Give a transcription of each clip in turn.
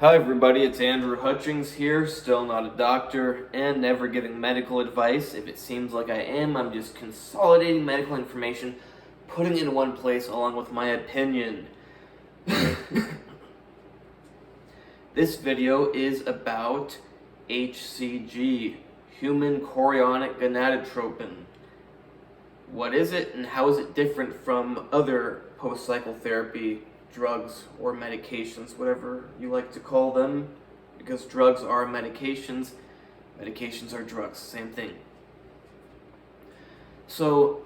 Hi everybody, it's Andrew Hutchings here, still not a doctor, and never giving medical advice. If it seems like I am, I'm just consolidating medical information, putting it in one place along with my opinion. This video is about hCG, human chorionic gonadotropin. What is it and how is it different from other post-cycle therapy drugs or medications, whatever you like to call them, because drugs are medications, medications are drugs, same thing. So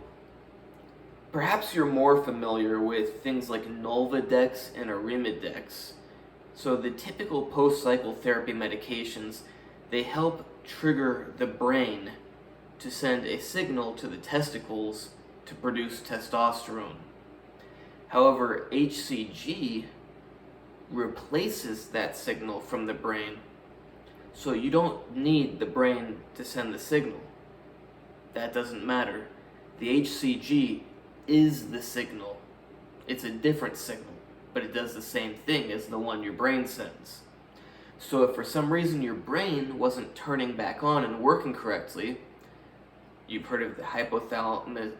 perhaps you're more familiar with things like Nolvadex and Arimidex. So the typical post-cycle therapy medications, they help trigger the brain to send a signal to the testicles to produce testosterone. However, hCG replaces that signal from the brain, so you don't need the brain to send the signal. That doesn't matter. The hCG is the signal. It's a different signal, but it does the same thing as the one your brain sends. So if for some reason your brain wasn't turning back on and working correctly, you've heard of the hypothalamic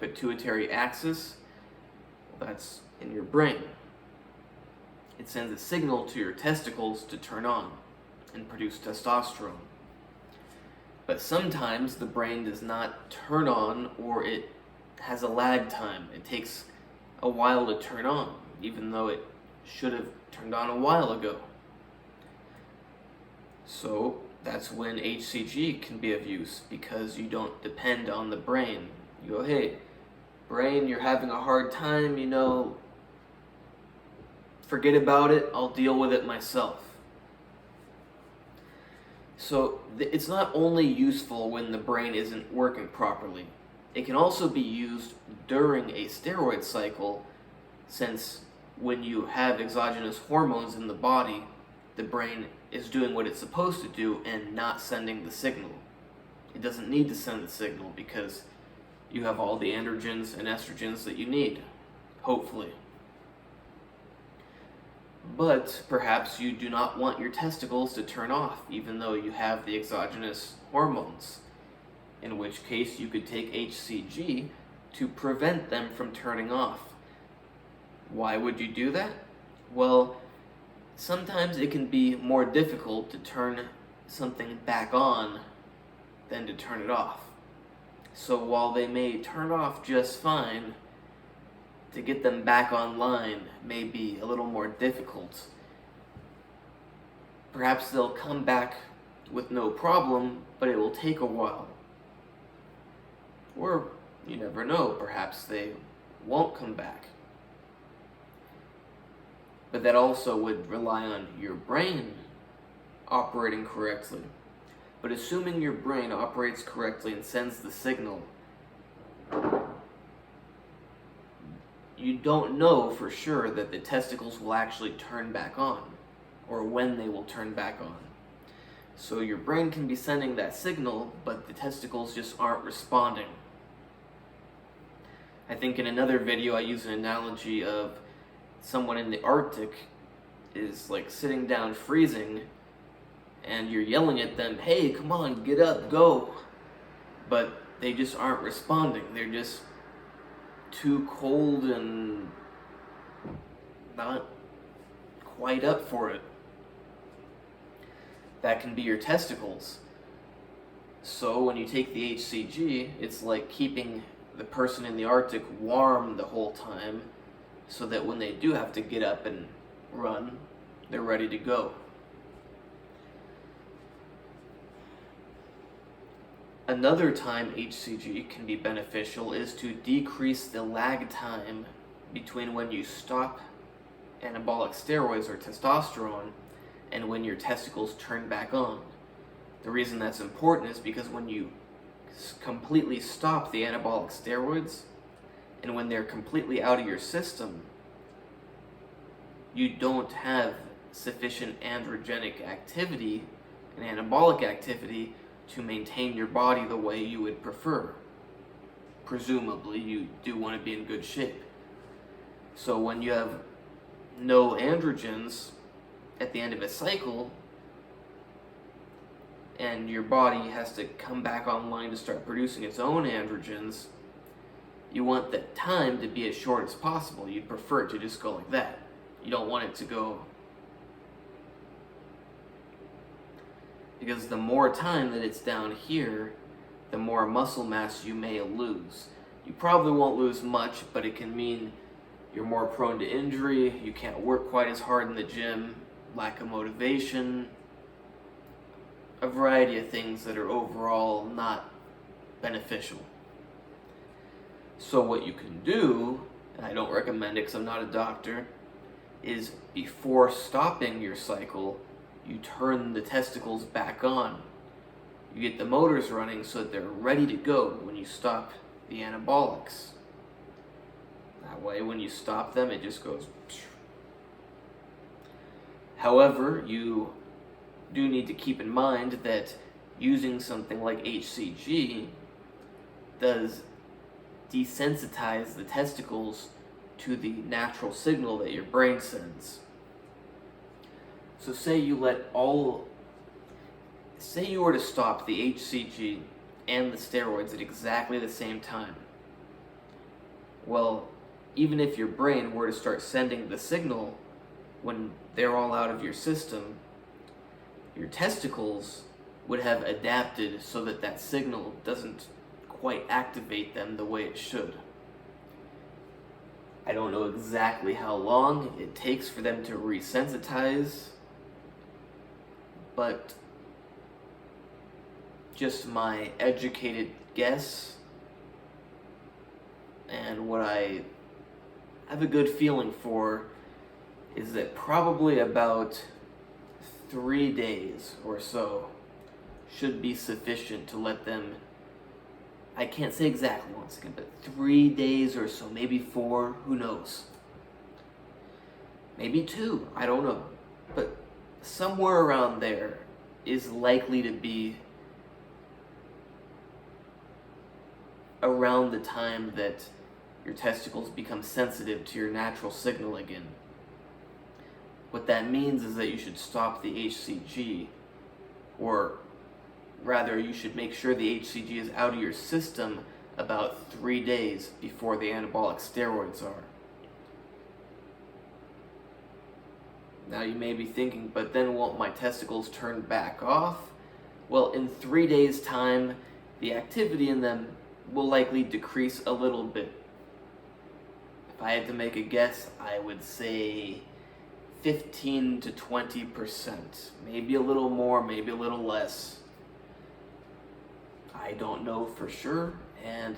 pituitary axis. That's in your brain. It sends a signal to your testicles to turn on and produce testosterone. But sometimes the brain does not turn on, or it has a lag time. It takes a while to turn on, even though it should have turned on a while ago. So that's when hCG can be of use, because you don't depend on the brain. You go, hey, brain, you're having a hard time, forget about it, I'll deal with it myself. So it's not only useful when the brain isn't working properly, it can also be used during a steroid cycle, since when you have exogenous hormones in the body, the brain is doing what it's supposed to do and not sending the signal. It doesn't need to send the signal because you have all the androgens and estrogens that you need, hopefully. But perhaps you do not want your testicles to turn off, even though you have the exogenous hormones, in which case you could take hCG to prevent them from turning off. Why would you do that? Well, sometimes it can be more difficult to turn something back on than to turn it off. So while they may turn off just fine, to get them back online may be a little more difficult. Perhaps they'll come back with no problem, but it will take a while. Or, you never know, perhaps they won't come back. But that also would rely on your brain operating correctly. But assuming your brain operates correctly and sends the signal, you don't know for sure that the testicles will actually turn back on, or when they will turn back on. So your brain can be sending that signal, but the testicles just aren't responding. I think in another video I use an analogy of someone in the Arctic is like sitting down freezing, and you're yelling at them, hey, come on, get up, go. But they just aren't responding. They're just too cold and not quite up for it. That can be your testicles. So when you take the hCG, it's like keeping the person in the Arctic warm the whole time, so that when they do have to get up and run, they're ready to go. Another time hCG can be beneficial is to decrease the lag time between when you stop anabolic steroids or testosterone and when your testicles turn back on. The reason that's important is because when you completely stop the anabolic steroids and when they're completely out of your system, you don't have sufficient androgenic activity and anabolic activity to maintain your body the way you would prefer. Presumably, you do want to be in good shape. So when you have no androgens, at the end of a cycle, and your body has to come back online to start producing its own androgens, you want the time to be as short as possible. You'd prefer it to just go like that. You don't want it to go, because the more time that it's down here, the more muscle mass you may lose. You probably won't lose much, but it can mean you're more prone to injury, you can't work quite as hard in the gym, lack of motivation, a variety of things that are overall not beneficial. So what you can do, and I don't recommend it because I'm not a doctor, is before stopping your cycle, you turn the testicles back on. You get the motors running so that they're ready to go when you stop the anabolics. That way, when you stop them, it just goes. However, you do need to keep in mind that using something like hCG does desensitize the testicles to the natural signal that your brain sends. So say you were to stop the hCG and the steroids at exactly the same time. Well, even if your brain were to start sending the signal when they're all out of your system, your testicles would have adapted so that that signal doesn't quite activate them the way it should. I don't know exactly how long it takes for them to resensitize, but just my educated guess and what I have a good feeling for is that probably about 3 days or so should be sufficient to let them, I can't say exactly once again, but 3 days or so, maybe 4, who knows? Maybe 2, I don't know. But somewhere around there is likely to be around the time that your testicles become sensitive to your natural signal again. What that means is that you should stop the hCG, or rather, you should make sure the hCG is out of your system about 3 days before the anabolic steroids are. Now you may be thinking, but then won't my testicles turn back off? Well, in 3 days' time, the activity in them will likely decrease a little bit. If I had to make a guess, I would say 15 to 20%. Maybe a little more, maybe a little less. I don't know for sure, and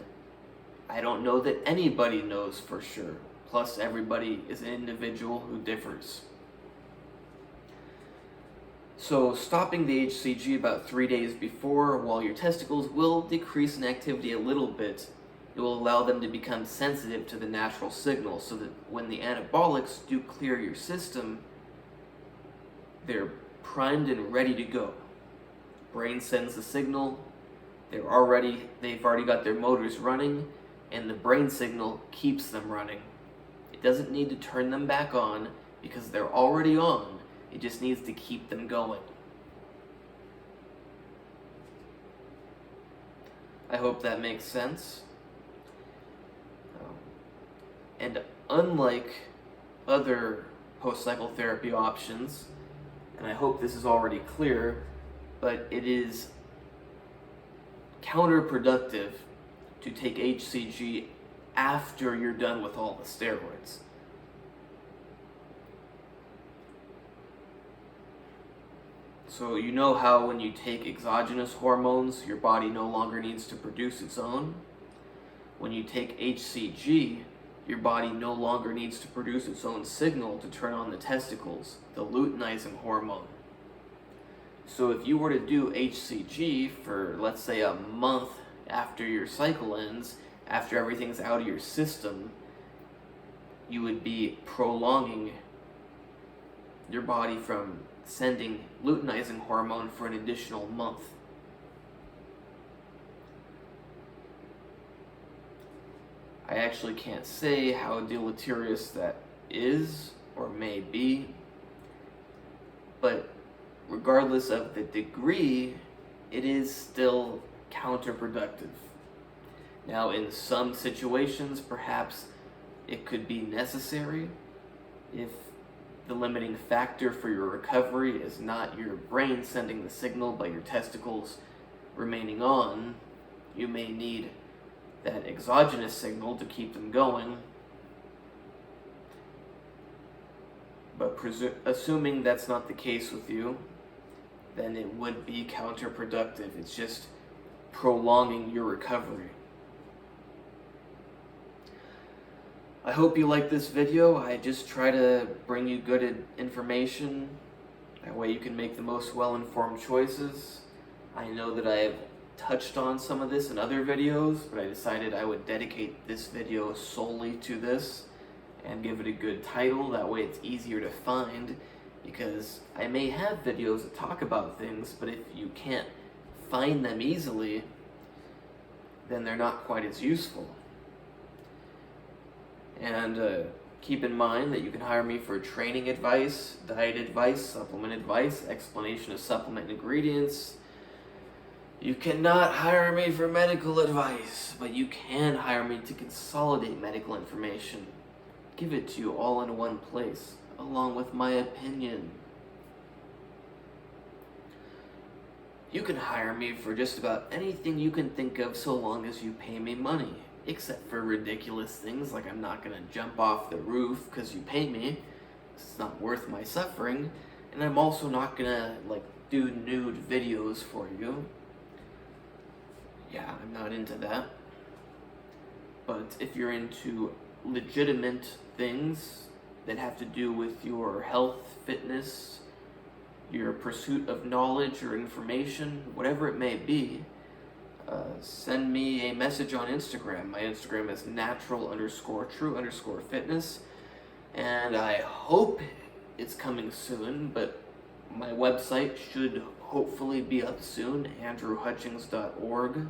I don't know that anybody knows for sure. Plus, everybody is an individual who differs. So, stopping the hCG about 3 days before, while your testicles will decrease in activity a little bit, it will allow them to become sensitive to the natural signal so that when the anabolics do clear your system, they're primed and ready to go. Brain sends the signal, they've already got their motors running, and the brain signal keeps them running. It doesn't need to turn them back on because they're already on. It just needs to keep them going. I hope that makes sense. And unlike other post-cycle therapy options, and I hope this is already clear, but it is counterproductive to take hCG after you're done with all the steroids. So you know how when you take exogenous hormones, your body no longer needs to produce its own? When you take hCG, your body no longer needs to produce its own signal to turn on the testicles, the luteinizing hormone. So if you were to do hCG for, let's say, a month after your cycle ends, after everything's out of your system, you would be prolonging your body from sending luteinizing hormone for an additional month. I actually can't say how deleterious that is or may be. but regardless of the degree, it is still counterproductive. Now, in some situations, perhaps it could be necessary if the limiting factor for your recovery is not your brain sending the signal but your testicles remaining on. You may need that exogenous signal to keep them going. But assuming that's not the case with you, then it would be counterproductive. It's just prolonging your recovery. I hope you like this video. I just try to bring you good information. That way you can make the most well-informed choices. I know that I have touched on some of this in other videos, but I decided I would dedicate this video solely to this and give it a good title. That way it's easier to find, because I may have videos that talk about things, but if you can't find them easily, then they're not quite as useful. And keep in mind that you can hire me for training advice, diet advice, supplement advice, explanation of supplement ingredients. You cannot hire me for medical advice, but you can hire me to consolidate medical information. Give it to you all in one place, along with my opinion. You can hire me for just about anything you can think of so long as you pay me money. Except for ridiculous things like I'm not going to jump off the roof because you pay me. It's not worth my suffering. And I'm also not going to do nude videos for you. Yeah, I'm not into that. But if you're into legitimate things that have to do with your health, fitness, your pursuit of knowledge or information, whatever it may be, send me a message on Instagram. My Instagram is natural_true_fitness, and I hope it's coming soon, but my website should hopefully be up soon, andrewhutchings.org,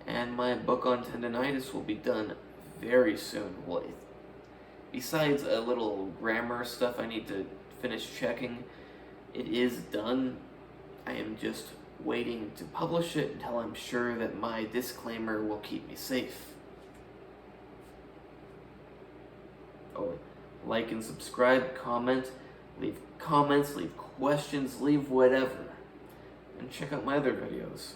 and my book on tendinitis will be done very soon. Well, besides a little grammar stuff I need to finish checking, it is done. I am just waiting to publish it until I'm sure that my disclaimer will keep me safe. Oh, like and subscribe, comment, leave comments, leave questions, leave whatever. And check out my other videos.